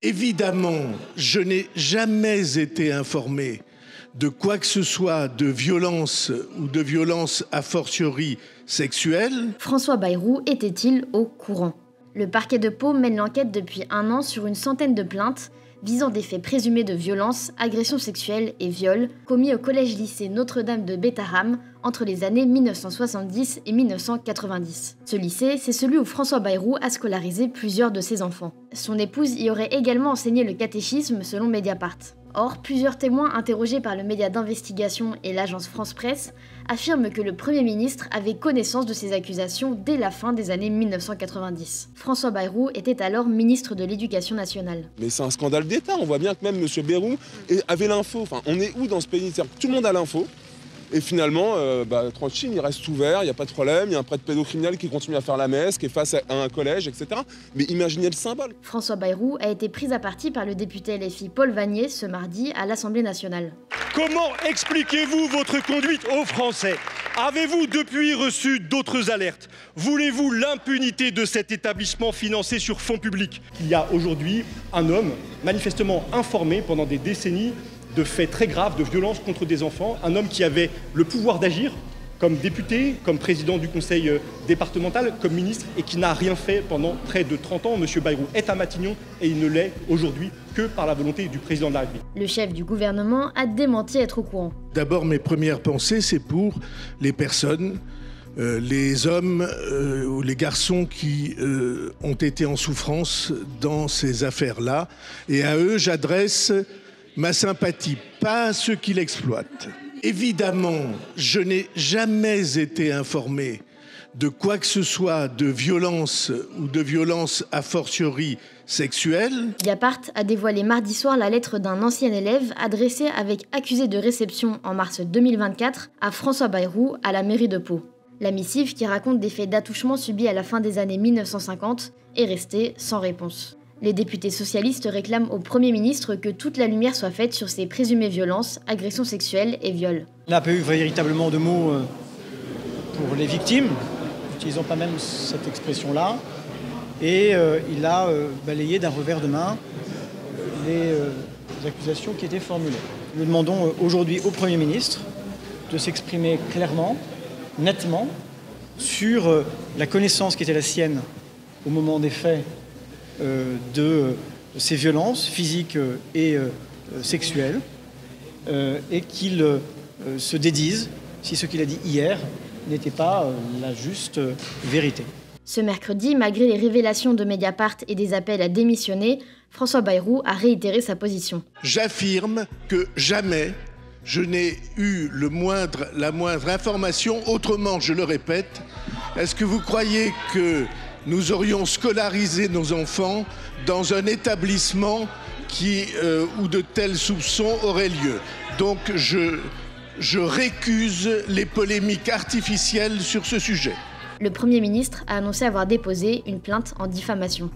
Évidemment, je n'ai jamais été informé de quoi que ce soit de violence ou de violence a fortiori sexuelle. François Bayrou était-il au courant? Le parquet de Pau mène l'enquête depuis 1 an sur une centaine de plaintes visant des faits présumés de violence, agressions sexuelles et viols commis au collège-lycée Notre-Dame de Bétharram entre les années 1970 et 1990. Ce lycée, c'est celui où François Bayrou a scolarisé plusieurs de ses enfants. Son épouse y aurait également enseigné le catéchisme selon Mediapart. Or, plusieurs témoins interrogés par le média d'investigation et l'agence France Presse affirment que le Premier ministre avait connaissance de ces accusations dès la fin des années 1990. François Bayrou était alors ministre de l'Éducation nationale. Mais c'est un scandale d'État, on voit bien que même M. Bayrou avait l'info. Enfin, on est où dans ce pays? Tout le monde a l'info. Et finalement, tranquille, il reste ouvert, il n'y a pas de problème, il y a un prêtre pédocriminel qui continue à faire la messe, qui est face à un collège, etc. Mais imaginez le symbole. François Bayrou a été pris à partie par le député LFI Paul Vannier ce mardi à l'Assemblée nationale. Comment expliquez-vous votre conduite aux Français? Avez-vous depuis reçu d'autres alertes? Voulez-vous l'impunité de cet établissement financé sur fonds publics? Il y a aujourd'hui un homme manifestement informé pendant des décennies de faits très graves, de violences contre des enfants, un homme qui avait le pouvoir d'agir comme député, comme président du conseil départemental, comme ministre, et qui n'a rien fait pendant près de 30 ans. Monsieur Bayrou est à Matignon et il ne l'est aujourd'hui que par la volonté du président de la République. Le chef du gouvernement a démenti être au courant. D'abord, mes premières pensées, c'est pour les personnes, les hommes ou les garçons qui ont été en souffrance dans ces affaires-là. Et à eux, j'adresse ma sympathie, pas à ceux qui l'exploitent. Évidemment, je n'ai jamais été informé de quoi que ce soit de violence ou de violence a fortiori sexuelle. Mediapart a dévoilé mardi soir la lettre d'un ancien élève adressée avec accusé de réception en mars 2024 à François Bayrou à la mairie de Pau. La missive, qui raconte des faits d'attouchement subis à la fin des années 1950, est restée sans réponse. Les députés socialistes réclament au Premier ministre que toute la lumière soit faite sur ces présumées violences, agressions sexuelles et viols. On n'a pas eu véritablement de mots pour les victimes, n'utilisons pas même cette expression-là, et il a balayé d'un revers de main les accusations qui étaient formulées. Nous demandons aujourd'hui au Premier ministre de s'exprimer clairement, nettement, sur la connaissance qui était la sienne au moment des faits de ces violences physiques et sexuelles, et qu'il se dédise si ce qu'il a dit hier n'était pas la juste vérité. Ce mercredi, malgré les révélations de Mediapart et des appels à démissionner, François Bayrou a réitéré sa position. J'affirme que jamais je n'ai eu la moindre information. Autrement, je le répète, est-ce que vous croyez que nous aurions scolarisé nos enfants dans un établissement où de tels soupçons auraient lieu? Donc je récuse les polémiques artificielles sur ce sujet. Le Premier ministre a annoncé avoir déposé une plainte en diffamation.